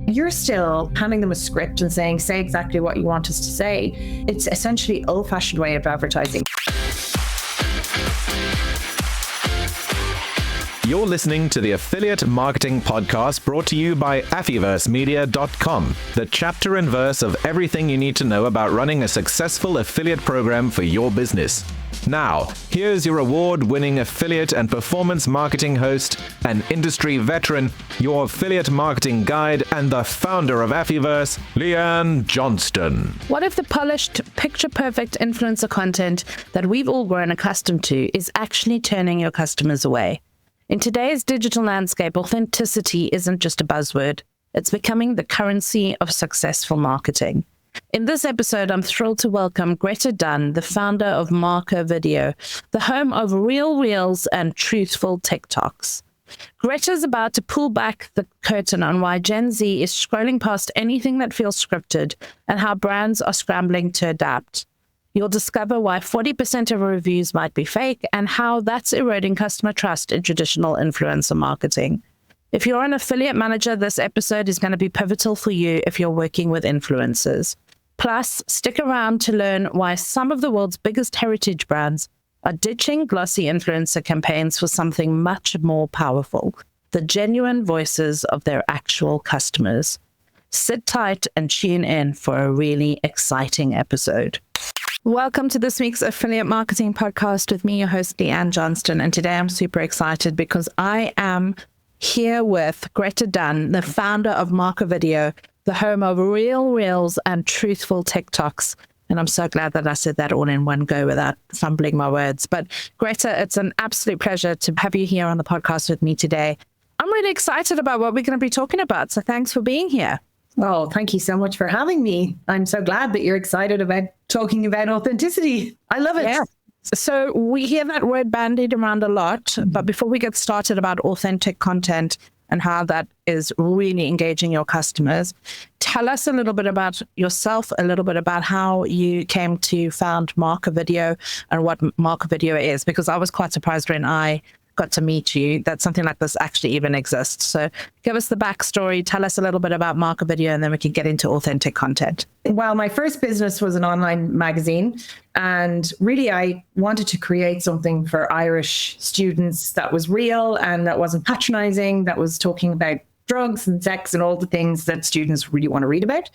you're still handing them a script and saying, say exactly what you want us to say. It's essentially old-fashioned way of advertising. You're listening to the Affiliate Marketing Podcast brought to you by affiliatemedia.com, the chapter and verse of everything you need to know about running a successful affiliate program for your business. Now, here's your award-winning affiliate and performance marketing host, an industry veteran, your affiliate marketing guide, and the founder of Affiverse, Leanne Johnston. What if the polished, picture-perfect influencer content that we've all grown accustomed to is actually turning your customers away? In today's digital landscape, authenticity isn't just a buzzword. It's becoming the currency of successful marketing. In this episode, I'm thrilled to welcome Greta Dunn, the founder of Marker Video, the home of real reels and truthful TikToks. Greta's about to pull back the curtain on why Gen Z is scrolling past anything that feels scripted and how brands are scrambling to adapt. You'll discover why 40% of reviews might be fake and how that's eroding customer trust in traditional influencer marketing. If you're an affiliate manager, this episode is going to be pivotal for you if you're working with influencers. Plus, stick around to learn why some of the world's biggest heritage brands are ditching glossy influencer campaigns for something much more powerful, the genuine voices of their actual customers. Sit tight and tune in for a really exciting episode. Welcome to this week's Affiliate Marketing Podcast with me, your host, Leanne Johnston. And today I'm super excited because I am here with Greta Dunn, the founder of Marker Video, the home of real reels and truthful TikToks. And I'm so glad that I said that all in one go without fumbling my words. But Greta, it's an absolute pleasure to have you here on the podcast with me today. I'm really excited about what we're going to be talking about. So thanks for being here. Oh, thank you so much for having me. I'm so glad that you're excited about talking about authenticity. I love it. Yeah. So we hear that word bandied around a lot, but before we get started about authentic content and how that is really engaging your customers, tell us a little bit about yourself, a little bit about how you came to found Marker Video and what Marker Video is, because I was quite surprised when I got to meet you that something like this actually even exists. So give us the backstory, tell us a little bit about Marker Video, and then we can get into authentic content. Well, my first business was an online magazine, and really I wanted to create something for Irish students that was real and that wasn't patronizing, that was talking about drugs and sex and all the things that students really want to read about.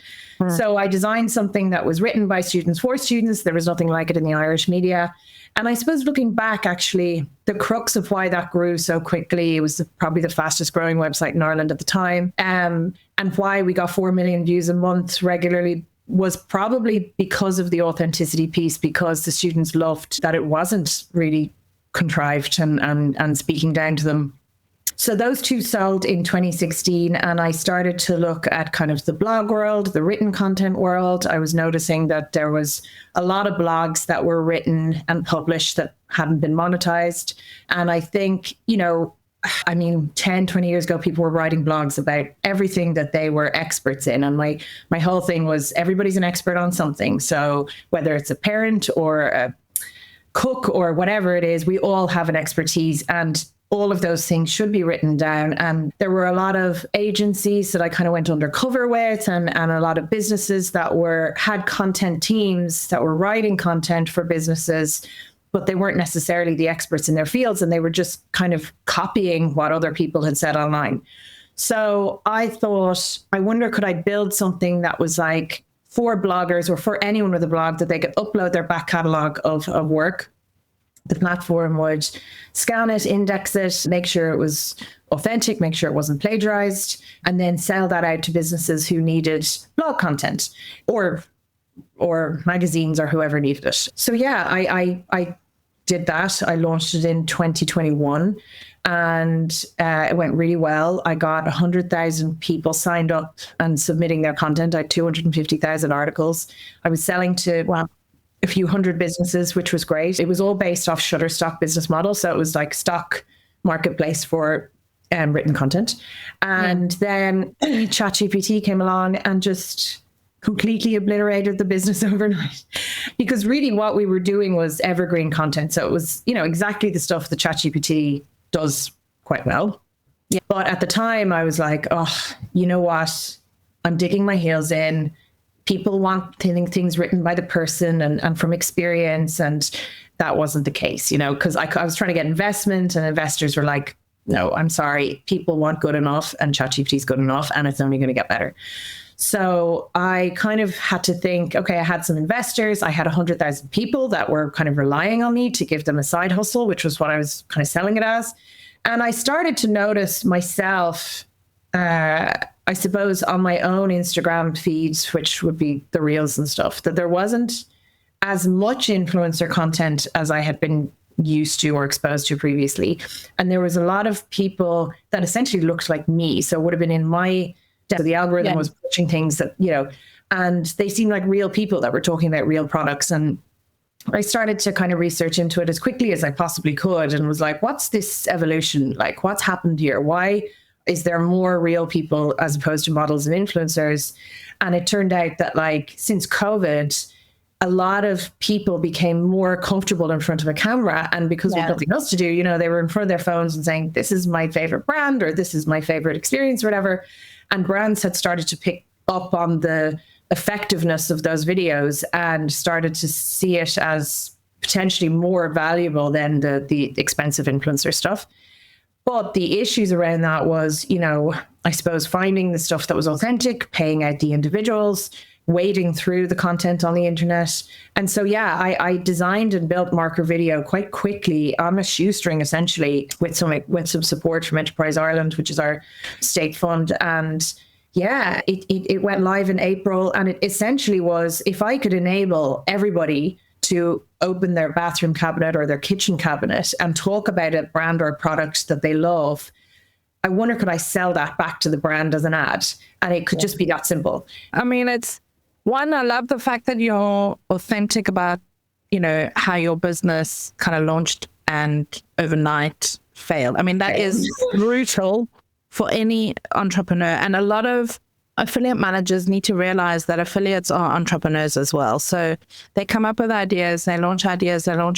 So I designed something that was written by students for students. There was nothing like it in the Irish media. And I suppose looking back, actually, the crux of why that grew so quickly, it was probably the fastest growing website in Ireland at the time, and why we got 4 million views a month regularly was probably because of the authenticity piece, because the students loved that it wasn't really contrived and speaking down to them. So those two sold in 2016, and I started to look at kind of the blog world, the written content world. I was noticing that there was a lot of blogs that were written and published that hadn't been monetized. And I think, 10, 20 years ago, people were writing blogs about everything that they were experts in. And my whole thing was everybody's an expert on something. So whether it's a parent or a cook or whatever it is, we all have an expertise, and all of those things should be written down. And there were a lot of agencies that I kind of went undercover with, and a lot of businesses that had content teams that were writing content for businesses, but they weren't necessarily the experts in their fields, and they were just kind of copying what other people had said online. So I thought, I wonder, could I build something that was like for bloggers or for anyone with a blog that they could upload their back catalogue of work. The platform would scan it, index it, make sure it was authentic, make sure it wasn't plagiarized, and then sell that out to businesses who needed blog content or magazines or whoever needed it. So yeah, I did that. I launched it in 2021 and it went really well. I got 100,000 people signed up and submitting their content. I had 250,000 articles. I was selling to a few hundred businesses, which was great. It was all based off Shutterstock business model. So it was like stock marketplace for written content. And then ChatGPT came along and just completely obliterated the business overnight. Because really what we were doing was evergreen content. So it was, exactly the stuff that ChatGPT does quite well. Yeah. But at the time I was like, oh, you know what? I'm digging my heels in. People want things written by the person and from experience. And that wasn't the case, because I was trying to get investment and investors were like, no, I'm sorry. People want good enough and ChatGPT is good enough and it's only going to get better. So I kind of had to think, okay, I had some investors. I had 100,000 people that were kind of relying on me to give them a side hustle, which was what I was kind of selling it as. And I started to notice myself, I suppose, on my own Instagram feeds, which would be the reels and stuff, that there wasn't as much influencer content as I had been used to or exposed to previously. And there was a lot of people that essentially looked like me. So it would have been in my, so the algorithm was pushing things that, and they seemed like real people that were talking about real products. And I started to kind of research into it as quickly as I possibly could and was like, what's this evolution? Like, what's happened here? Why is there more real people as opposed to models and influencers? And it turned out that since COVID, a lot of people became more comfortable in front of a camera. And because there's nothing else to do, they were in front of their phones and saying, this is my favorite brand, or this is my favorite experience, or whatever. And brands had started to pick up on the effectiveness of those videos and started to see it as potentially more valuable than the expensive influencer stuff. But the issues around that was, I suppose finding the stuff that was authentic, paying out the individuals, wading through the content on the internet. And so, I designed and built Marker Video quite quickly on a shoestring, essentially, with some support from Enterprise Ireland, which is our state fund. And it went live in April. And it essentially was, if I could enable everybody to open their bathroom cabinet or their kitchen cabinet and talk about a brand or a product that they love, I wonder, could I sell that back to the brand as an ad? And it could just be that simple. I mean, I love the fact that you're authentic about, how your business kind of launched and overnight failed. I mean, that is brutal for any entrepreneur. And a lot of affiliate managers need to realize that affiliates are entrepreneurs as well. So they come up with ideas, they launch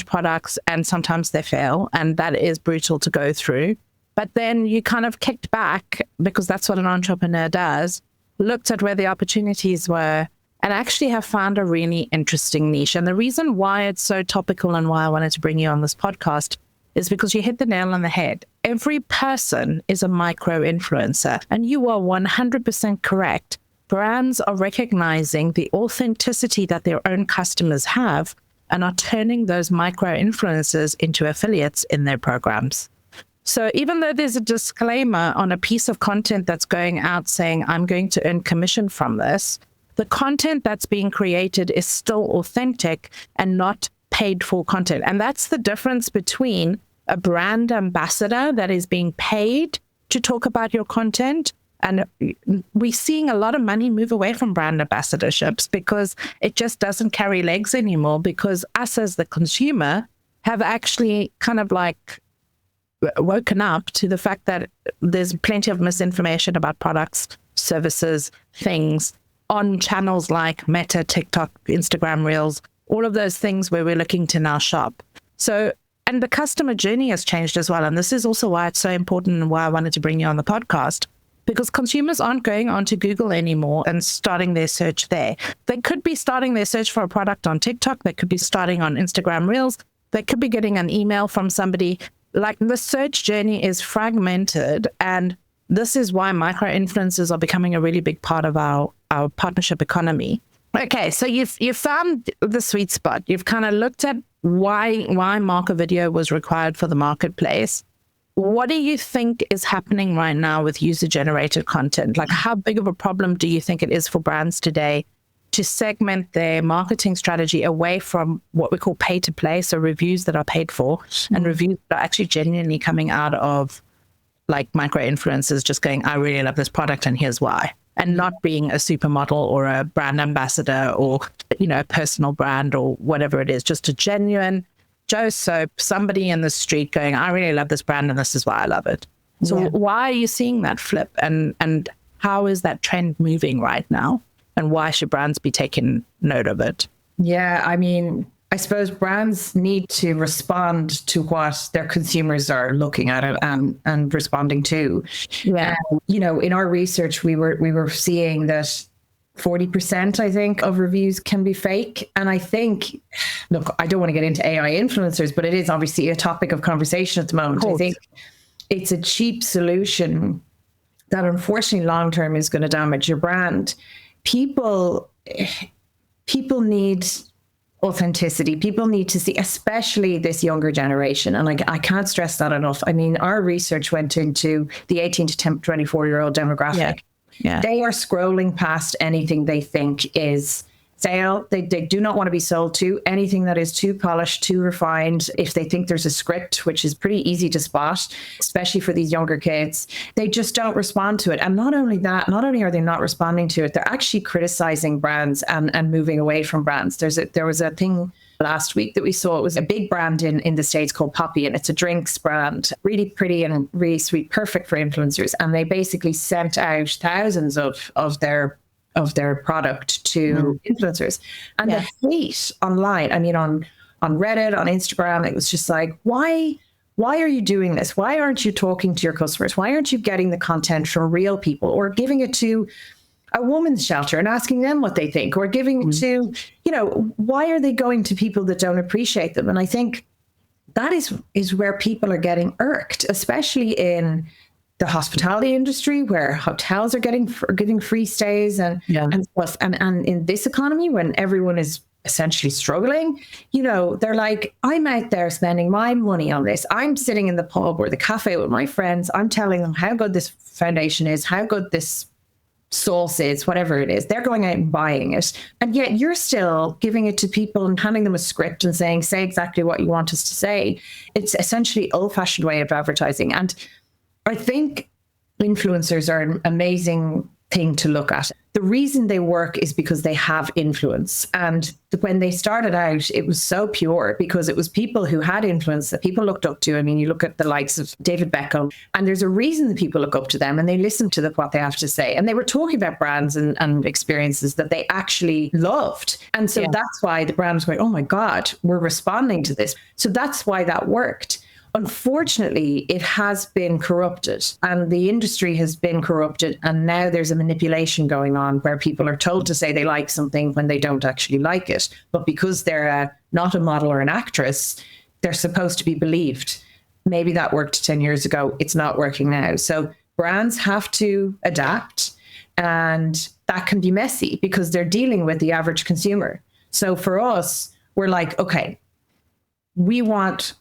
products, and sometimes they fail. And that is brutal to go through. But then you kind of kicked back, because that's what an entrepreneur does, looked at where the opportunities were, and actually have found a really interesting niche. And the reason why it's so topical and why I wanted to bring you on this podcast is because you hit the nail on the head. Every person is a micro influencer, and you are 100% correct. Brands are recognizing the authenticity that their own customers have and are turning those micro influencers into affiliates in their programs. So even though there's a disclaimer on a piece of content that's going out saying, I'm going to earn commission from this, the content that's being created is still authentic and not paid for content. And that's the difference between a brand ambassador that is being paid to talk about your content. And we're seeing a lot of money move away from brand ambassadorships because it just doesn't carry legs anymore, because us as the consumer have actually kind of woken up to the fact that there's plenty of misinformation about products, services, things on channels like Meta, TikTok, Instagram Reels, all of those things where we're looking to now shop. So, and the customer journey has changed as well. And this is also why it's so important and why I wanted to bring you on the podcast, because consumers aren't going onto Google anymore and starting their search there. They could be starting their search for a product on TikTok. They could be starting on Instagram Reels. They could be getting an email from somebody. The search journey is fragmented, and this is why micro-influencers are becoming a really big part of our partnership economy. Okay, so you've found the sweet spot. You've kind of looked at why Marker Video was required for the marketplace. What do you think is happening right now with user-generated content? How big of a problem do you think it is for brands today to segment their marketing strategy away from what we call pay-to-play, so reviews that are paid for, and reviews that are actually genuinely coming out of micro-influencers just going, I really love this product and here's why, and not being a supermodel or a brand ambassador or, a personal brand or whatever it is, just a genuine Joe Soap, somebody in the street going, I really love this brand and this is why I love it. So why are you seeing that flip, and how is that trend moving right now? And why should brands be taking note of it? Yeah, I mean, I suppose brands need to respond to what their consumers are looking at it and responding to. Yeah. In our research, we were seeing that 40%, I think, of reviews can be fake. And I think, look, I don't want to get into AI influencers, but it is obviously a topic of conversation at the moment. I think it's a cheap solution that unfortunately long-term is going to damage your brand. People need authenticity. People need to see, especially this younger generation. And I can't stress that enough. I mean, our research went into the 18 to 24-year-old demographic. Yeah. They are scrolling past anything they think is stale. They do not want to be sold to anything that is too polished, too refined. If they think there's a script, which is pretty easy to spot, especially for these younger kids, they just don't respond to it. And not only that, not only are they not responding to it, they're actually criticizing brands and moving away from brands. There was a thing last week that we saw. It was a big brand in the States called Poppy, and it's a drinks brand, really pretty and really sweet, perfect for influencers. And they basically sent out thousands of their product to influencers. And the hate online, I mean, on Reddit, on Instagram, it was just like, why are you doing this? Why aren't you talking to your customers? Why aren't you getting the content from real people, or giving it to a women's shelter and asking them what they think, or giving it to, why are they going to people that don't appreciate them? And I think that is where people are getting irked, especially in the hospitality industry, where hotels are giving free stays and stuff. And in this economy, when everyone is essentially struggling, they're like, I'm out there spending my money on this. I'm sitting in the pub or the cafe with my friends. I'm telling them how good this foundation is, how good this sauce is, whatever it is. They're going out and buying it. And yet you're still giving it to people and handing them a script and saying, say exactly what you want us to say. It's essentially old-fashioned way of advertising. And I think influencers are an amazing thing to look at. The reason they work is because they have influence. And when they started out, it was so pure because it was people who had influence that people looked up to. I mean, you look at the likes of David Beckham, and there's a reason that people look up to them and they listen to what they have to say. And they were talking about brands and experiences that they actually loved. And so that's why the brand was going, oh my God, we're responding to this. So that's why that worked. Unfortunately, it has been corrupted and the industry has been corrupted. And now there's a manipulation going on where people are told to say they like something when they don't actually like it. But because they're not a model or an actress, they're supposed to be believed. Maybe that worked 10 years ago. It's not working now. So brands have to adapt, and that can be messy because they're dealing with the average consumer. So for us, we're like, okay,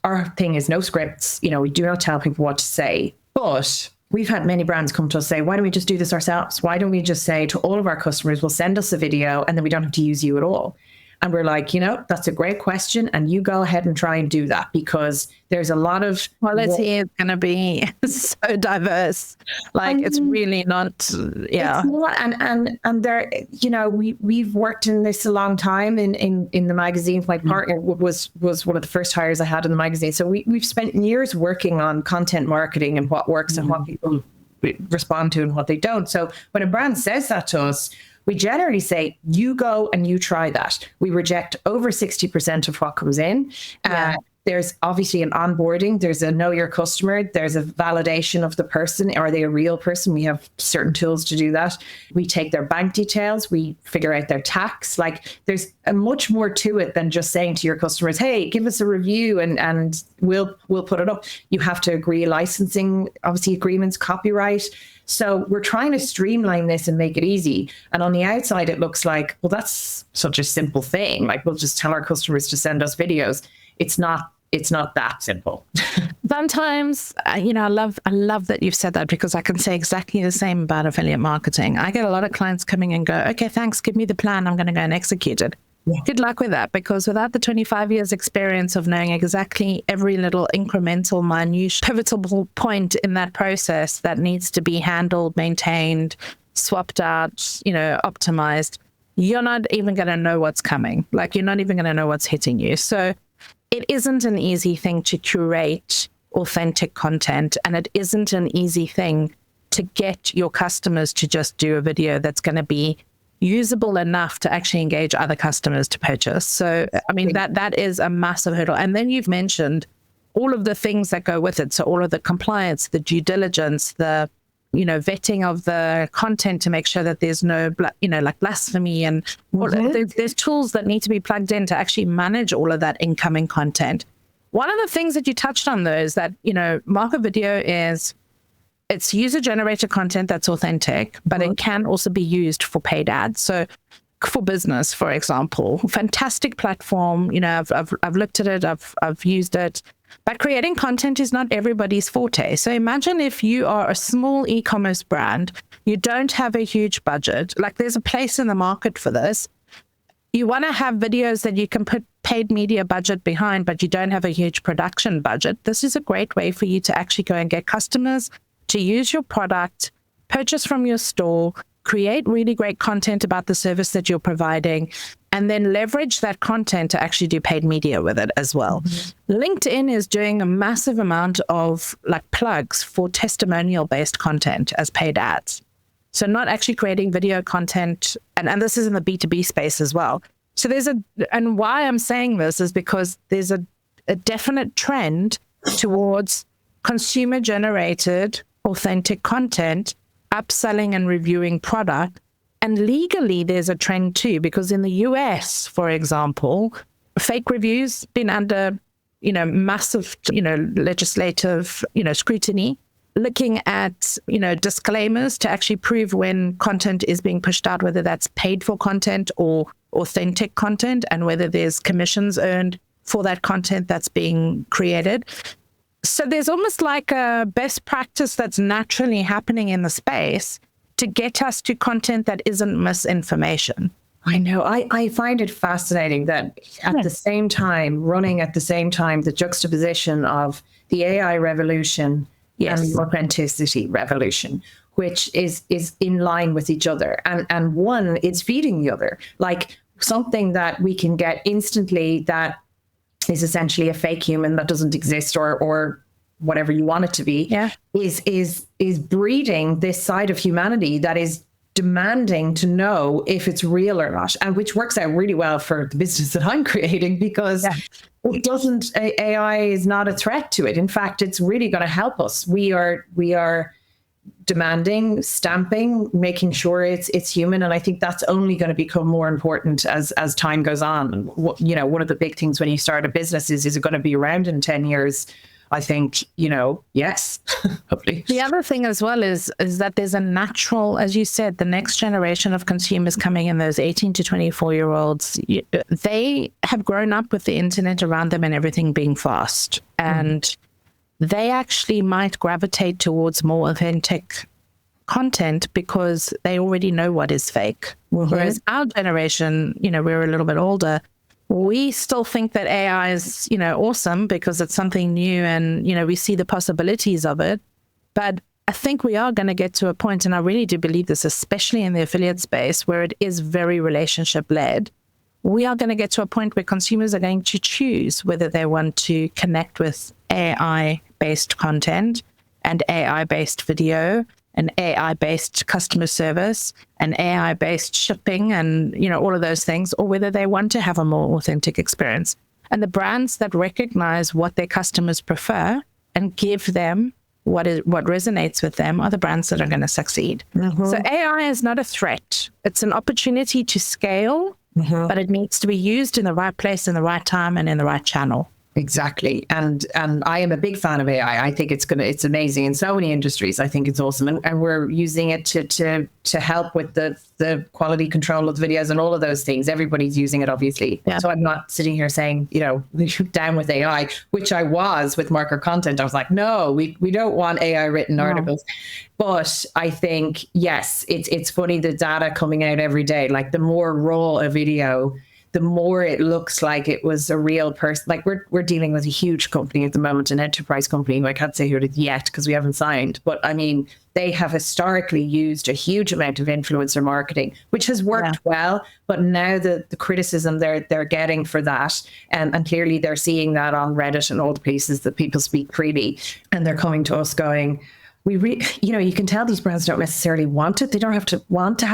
our thing is no scripts. We do not tell people what to say, but we've had many brands come to us say, why don't we just do this ourselves? Why don't we just say to all of our customers, we'll send us a video and then we don't have to use you at all? And we're like, that's a great question. And you go ahead and try and do that, because there's a lot of... Well, let's see, it's going to be so diverse. Like, it's really not, It's not, and there, we've worked in this a long time in the magazine. My partner was one of the first hires I had in the magazine. So we've spent years working on content marketing and what works and what people respond to and what they don't. So when a brand says that to us, we generally say, you go and you try that. We reject over 60% of what comes in. There's obviously an onboarding. There's a know your customer. There's a validation of the person. Are they a real person? We have certain tools to do that. We take their bank details. We figure out their tax. Like, there's a much more to it than just saying to your customers, hey, give us a review and we'll put it up. You have to agree licensing, obviously agreements, copyright. So we're trying to streamline this and make it easy. And on the outside, it looks like, well, that's such a simple thing. Like, we'll just tell our customers to send us videos. It's not that simple. Sometimes, I love that you've said that, because I can say exactly the same about affiliate marketing. I get a lot of clients coming and go, okay, thanks, give me the plan. I'm going to go and execute it. Yeah. Good luck with that, because without the 25 years experience of knowing exactly every little incremental, minute, pivotal point in that process that needs to be handled, maintained, swapped out, optimized, you're not even going to know what's coming. Like, you're not even going to know what's hitting you. So it isn't an easy thing to curate authentic content, and it isn't an easy thing to get your customers to just do a video that's going to be usable enough to actually engage other customers to purchase. So, I mean, that is a massive hurdle. And then you've mentioned all of the things that go with it. So all of the compliance, the due diligence, the, vetting of the content to make sure that there's no, like blasphemy and there's tools that need to be plugged in to actually manage all of that incoming content. One of the things that you touched on though is that, Market Video it's user-generated content that's authentic, but it can also be used for paid ads. So for business, for example, fantastic platform. I've looked at it, I've used it, but creating content is not everybody's forte. So imagine if you are a small e-commerce brand, you don't have a huge budget, like there's a place in the market for this. You want to have videos that you can put paid media budget behind, but you don't have a huge production budget. This is a great way for you to actually go and get customers to use your product, purchase from your store, create really great content about the service that you're providing, and then leverage that content to actually do paid media with it as well. LinkedIn is doing a massive amount of like plugs for testimonial-based content as paid ads. So not actually creating video content, and this is in the B2B space as well. So and why I'm saying this is because there's a definite trend towards consumer-generated, authentic content, upselling and reviewing product. And legally, there's a trend too, because in the US, for example, fake reviews been under, massive, legislative, scrutiny, looking at, disclaimers to actually prove when content is being pushed out, whether that's paid for content or authentic content, and whether there's commissions earned for that content that's being created. So there's almost like a best practice that's naturally happening in the space to get us to content that isn't misinformation. I know. I find it fascinating that running at the same time, the juxtaposition of the AI revolution and the authenticity revolution, which is in line with each other. And one is feeding the other. Like something that we can get instantly that is essentially a fake human that doesn't exist or whatever you want it to be, is breeding this side of humanity that is demanding to know if it's real or not, and which works out really well for the business that I'm creating, because it doesn't, AI is not a threat to it. In fact, it's really going to help us. We are demanding, stamping, making sure it's human. And I think that's only going to become more important as time goes on. And one of the big things when you start a business is it going to be around in 10 years? I think, yes, hopefully. The other thing as well is that there's a natural, as you said, the next generation of consumers coming in, those 18 to 24-year-olds, they have grown up with the internet around them and everything being fast. And they actually might gravitate towards more authentic content because they already know what is fake. Whereas our generation, we're a little bit older, we still think that AI is, awesome because it's something new and, we see the possibilities of it. But I think we are going to get to a point, and I really do believe this, especially in the affiliate space where it is very relationship led. We are going to get to a point where consumers are going to choose whether they want to connect with AI-based content and AI-based video and AI-based customer service and AI-based shipping and, all of those things, or whether they want to have a more authentic experience. And the brands that recognize what their customers prefer and give them what resonates with them are the brands that are going to succeed. So AI is not a threat. It's an opportunity to scale, but it needs to be used in the right place, in the right time, and in the right channel. Exactly. And I am a big fan of AI. I think it's amazing in so many industries. I think it's awesome. And we're using it to help with the quality control of the videos and all of those things. Everybody's using it, obviously. So I'm not sitting here saying, down with AI, which I was with marker content. I was like, no, we don't want AI written articles. But I think, yes, it's funny, the data coming out every day, like the more raw a video, the more it looks like it was a real person. Like we're dealing with a huge company at the moment, an enterprise company. I can't say who it is yet because we haven't signed. But I mean, they have historically used a huge amount of influencer marketing, which has worked well. But now the criticism they're getting for that, and clearly they're seeing that on Reddit and all the places that people speak freely, and they're coming to us going, you can tell these brands don't necessarily want it. They don't have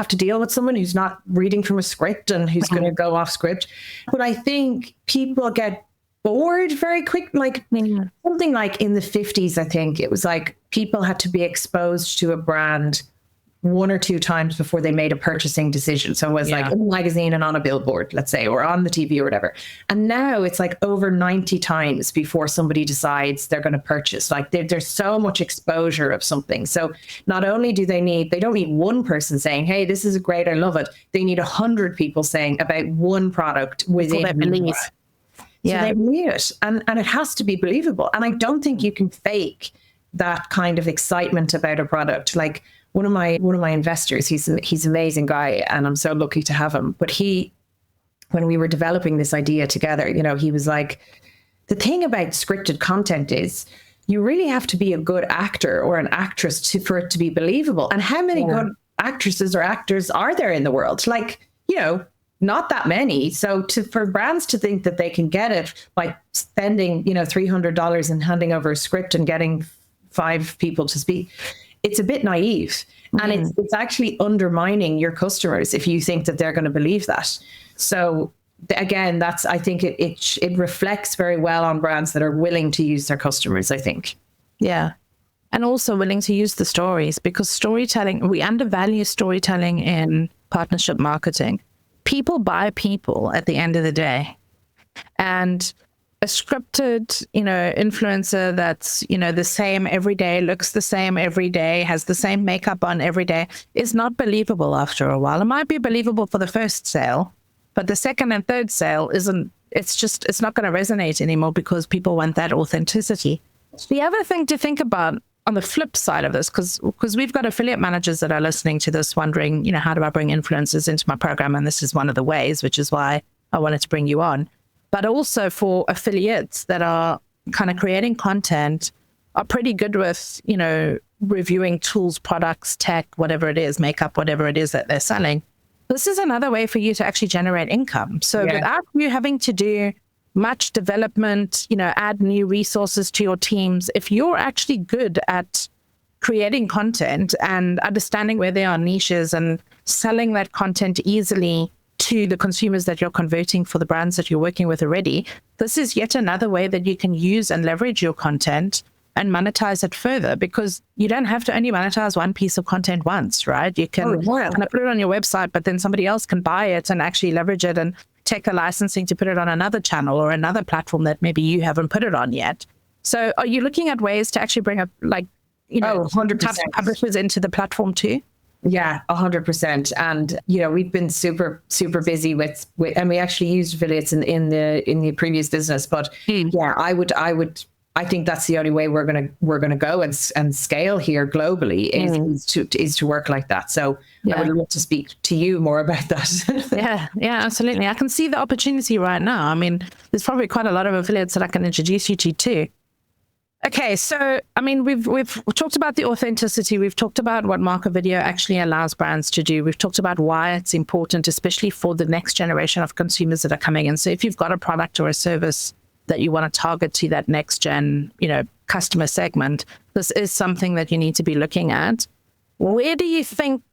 to deal with someone who's not reading from a script and who's going to go off script. But I think people get bored very quick. Like something like in the 50s, I think it was like people had to be exposed to a brand one or two times before they made a purchasing decision. So it was like in a magazine and on a billboard, let's say, or on the TV or whatever. And now it's like over 90 times before somebody decides they're going to purchase. Like there's so much exposure of something. So not only do they don't need one person saying, hey, this is great, I love it. They need 100 people saying about one product within that believe. So they believe it. And it has to be believable. And I don't think you can fake that kind of excitement about a product. Like one of my investors, he's an amazing guy, and I'm so lucky to have him. But when we were developing this idea together, he was like, the thing about scripted content is you really have to be a good actor or an actress for it to be believable. And how many good actresses or actors are there in the world? Like, not that many. So for brands to think that they can get it by spending, $300 and handing over a script and getting 5 people to speak, it's a bit naive. And it's actually undermining your customers if you think that they're going to believe that. So again, I think it reflects very well on brands that are willing to use their customers, I think. Yeah. And also willing to use the stories, because storytelling, we undervalue storytelling in partnership marketing. People buy people at the end of the day. And a scripted, influencer that's, the same every day, looks the same every day, has the same makeup on every day, is not believable after a while. It might be believable for the first sale, but the second and third sale isn't. It's not going to resonate anymore because people want that authenticity. The other thing to think about on the flip side of this, because we've got affiliate managers that are listening to this wondering, how do I bring influencers into my program? And this is one of the ways, which is why I wanted to bring you on. But also for affiliates that are kind of creating content, are pretty good with, reviewing tools, products, tech, whatever it is, makeup, whatever it is that they're selling. This is another way for you to actually generate income. So without you having to do much development, add new resources to your teams, if you're actually good at creating content and understanding where there are niches and selling that content easily to the consumers that you're converting for the brands that you're working with already, this is yet another way that you can use and leverage your content and monetize it further, because you don't have to only monetize one piece of content once, right? You can kind of put it on your website, but then somebody else can buy it and actually leverage it and take the licensing to put it on another channel or another platform that maybe you haven't put it on yet. So are you looking at ways to actually bring up 100% publishers into the platform too? Yeah, 100%. And, we've been super, super busy with, and we actually used affiliates in the previous business. But I think that's the only way we're gonna go and scale here globally is to work like that. So I would love to speak to you more about that. yeah, absolutely. I can see the opportunity right now. I mean, there's probably quite a lot of affiliates that I can introduce you to too. Okay, so I mean, we've talked about the authenticity. We've talked about what market video actually allows brands to do. We've talked about why it's important, especially for the next generation of consumers that are coming in. So if you've got a product or a service that you want to target to that next gen, customer segment, this is something that you need to be looking at. Where do you think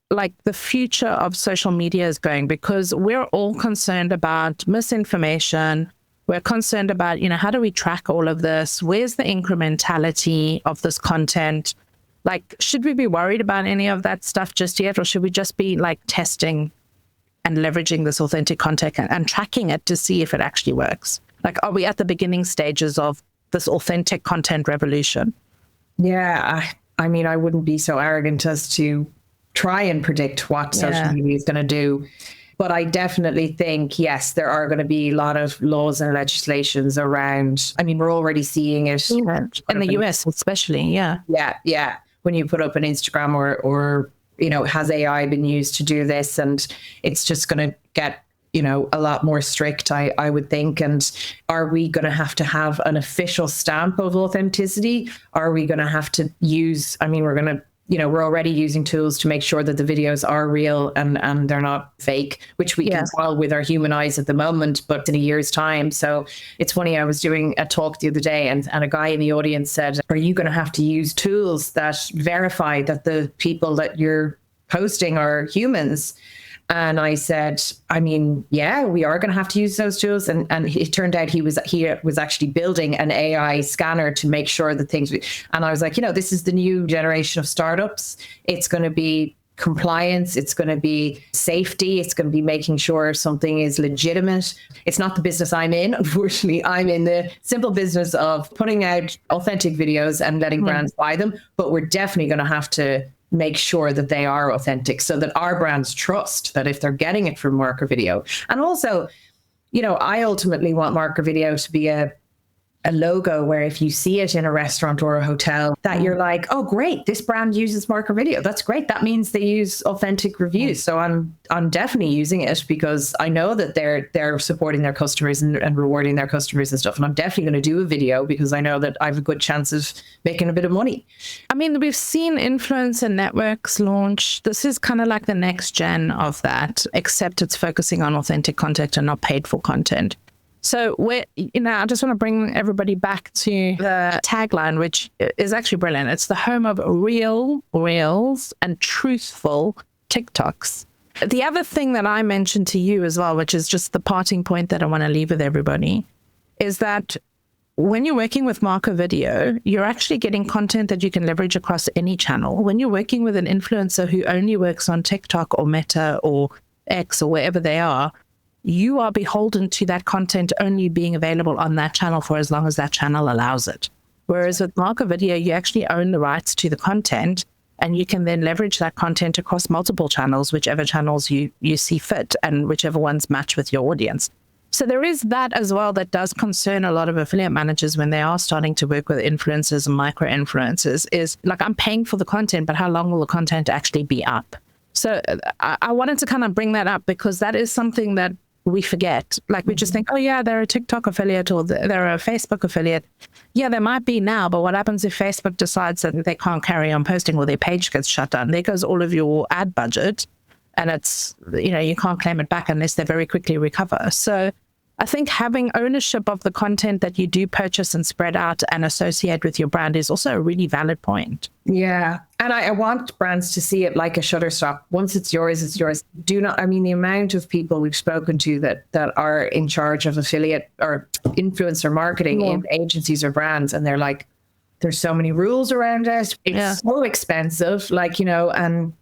the future of social media is going? Because we're all concerned about misinformation. We're concerned about, how do we track all of this? Where's the incrementality of this content? Should we be worried about any of that stuff just yet? Or should we just be testing and leveraging this authentic content and tracking it to see if it actually works? Are we at the beginning stages of this authentic content revolution? Yeah, I mean, I wouldn't be so arrogant as to try and predict what social media is going to do. But I definitely think, yes, there are going to be a lot of laws and legislations around. I mean, we're already seeing it. In the US especially, yeah. Yeah. When you put up an Instagram or has AI been used to do this? And it's just going to get, a lot more strict, I would think. And are we going to have an official stamp of authenticity? Are we going to have to use, we're going to we're already using tools to make sure that the videos are real and they're not fake, which we can tell with our human eyes at the moment, but in a year's time. So it's funny, I was doing a talk the other day and a guy in the audience said, are you going to have to use tools that verify that the people that you're posting are humans? And I said, I mean, yeah, we are going to have to use those tools. And it turned out he was actually building an AI scanner to make sure that things. And I was like, this is the new generation of startups. It's going to be compliance. It's going to be safety. It's going to be making sure something is legitimate. It's not the business I'm in. Unfortunately, I'm in the simple business of putting out authentic videos and letting brands buy them. But we're definitely going to have to make sure that they are authentic so that our brands trust that if they're getting it from Marker Video. And also, I ultimately want Marker Video to be a logo where if you see it in a restaurant or a hotel, that you're like, oh, great, this brand uses Marker Video. That's great. That means they use authentic reviews. So I'm definitely using it because I know that they're supporting their customers and rewarding their customers and stuff. And I'm definitely going to do a video because I know that I have a good chance of making a bit of money. I mean, we've seen influencer networks launch. This is kind of like the next gen of that, except it's focusing on authentic content and not paid for content. So I just want to bring everybody back to the tagline, which is actually brilliant. It's the home of real reels and truthful TikToks. The other thing that I mentioned to you as well, which is just the parting point that I want to leave with everybody, is that when you're working with Marker Video, you're actually getting content that you can leverage across any channel. When you're working with an influencer who only works on TikTok or Meta or X or wherever they are, you are beholden to that content only being available on that channel for as long as that channel allows it. Whereas with Marker Video, you actually own the rights to the content and you can then leverage that content across multiple channels, whichever channels you see fit and whichever ones match with your audience. So there is that as well that does concern a lot of affiliate managers when they are starting to work with influencers and micro influencers is like, I'm paying for the content, but how long will the content actually be up? So I wanted to kind of bring that up because that is something that we forget. Like we just think, oh yeah, they're a TikTok affiliate or they're a Facebook affiliate. Yeah, they might be now, but what happens if Facebook decides that they can't carry on posting or their page gets shut down? There goes all of your ad budget and it's, you can't claim it back unless they very quickly recover. So I think having ownership of the content that you do purchase and spread out and associate with your brand is also a really valid point. Yeah. And I want brands to see it like a Shutterstock. Once it's yours, it's yours. The amount of people we've spoken to that are in charge of affiliate or influencer marketing in agencies or brands, and they're like, there's so many rules around it. It's so expensive, and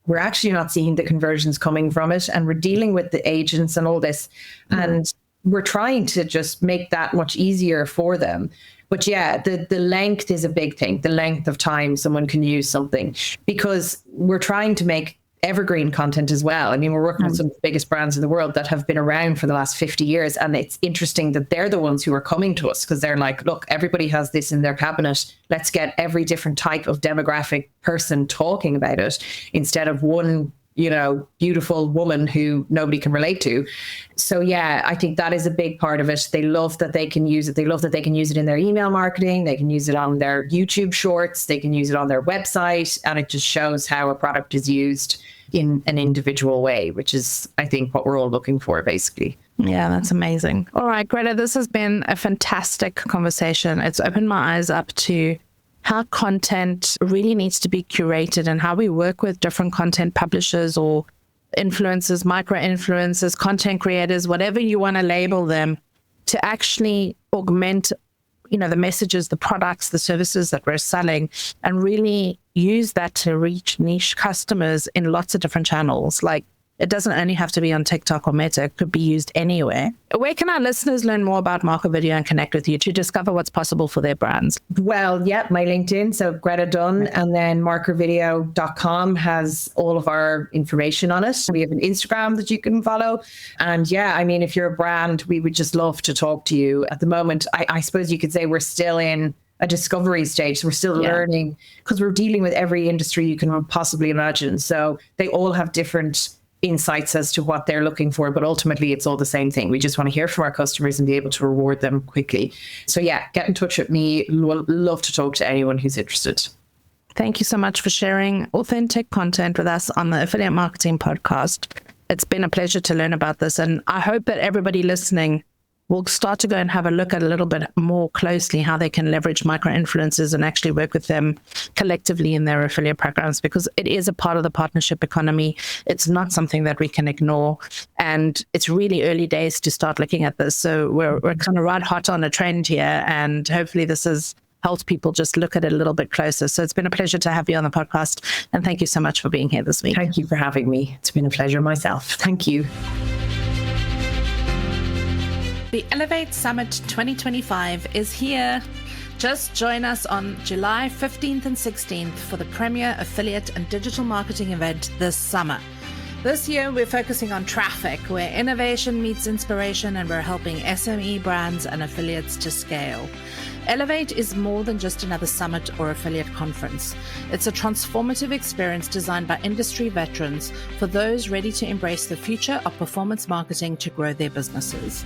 we're actually not seeing the conversions coming from it. And we're dealing with the agents and all this. And we're trying to just make that much easier for them. But yeah, the length is a big thing, the length of time someone can use something, because we're trying to make evergreen content as well. I mean, we're working with some of the biggest brands in the world that have been around for the last 50 years. And it's interesting that they're the ones who are coming to us because they're like, look, everybody has this in their cabinet. Let's get every different type of demographic person talking about it instead of one beautiful woman who nobody can relate to. So yeah, I think that is a big part of it. They love that they can use it. They love that they can use it in their email marketing. They can use it on their YouTube shorts. They can use it on their website. And it just shows how a product is used in an individual way, which is, I think, what we're all looking for, basically. Yeah, that's amazing. All right, Greta, this has been a fantastic conversation. It's opened my eyes up to how content really needs to be curated and how we work with different content publishers or influencers, micro influencers, content creators, whatever you want to label them, to actually augment, the messages, the products, the services that we're selling, and really use that to reach niche customers in lots of different channels. Like, it doesn't only have to be on TikTok or Meta. It could be used anywhere. Where can our listeners learn more about Marker Video and connect with you to discover what's possible for their brands? Well, yeah, my LinkedIn, so Greta Dunn, and then markervideo.com has all of our information on it. We have an Instagram that you can follow. And yeah, I mean, if you're a brand, we would just love to talk to you. At the moment, I suppose you could say we're still in a discovery stage. So we're still learning because we're dealing with every industry you can possibly imagine. So they all have different insights as to what they're looking for, but ultimately it's all the same thing. We just want to hear from our customers and be able to reward them quickly. So yeah, get in touch with me. We'll love to talk to anyone who's interested. Thank you so much for sharing authentic content with us on the Affiliate Marketing Podcast. It's been a pleasure to learn about this, and I hope that everybody listening will start to go and have a look at a little bit more closely how they can leverage micro-influencers and actually work with them collectively in their affiliate programs, because it is a part of the partnership economy. It's not something that we can ignore, and it's really early days to start looking at this. So we're kind of right hot on a trend here, and hopefully this has helped people just look at it a little bit closer. So it's been a pleasure to have you on the podcast, and thank you so much for being here this week. Thank you for having me. It's been a pleasure myself. Thank you. The Elevate Summit 2025 is here. Just join us on July 15th and 16th for the premier affiliate and digital marketing event this summer. This year, we're focusing on traffic, where innovation meets inspiration, and we're helping SME brands and affiliates to scale. Elevate is more than just another summit or affiliate conference. It's a transformative experience designed by industry veterans for those ready to embrace the future of performance marketing to grow their businesses.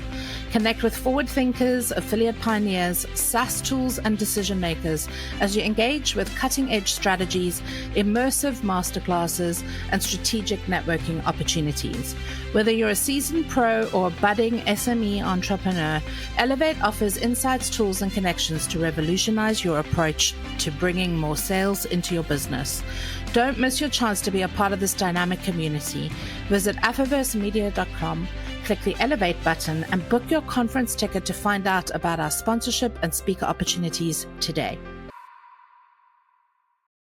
Connect with forward thinkers, affiliate pioneers, SaaS tools, and decision makers as you engage with cutting-edge strategies, immersive masterclasses, and strategic networking opportunities. Whether you're a seasoned pro or a budding SME entrepreneur, Elevate offers insights, tools, and connections to revolutionize your approach to bringing more sales into your business. Don't miss your chance to be a part of this dynamic community. Visit affiversemedia.com, click the Elevate button, and book your conference ticket to find out about our sponsorship and speaker opportunities today.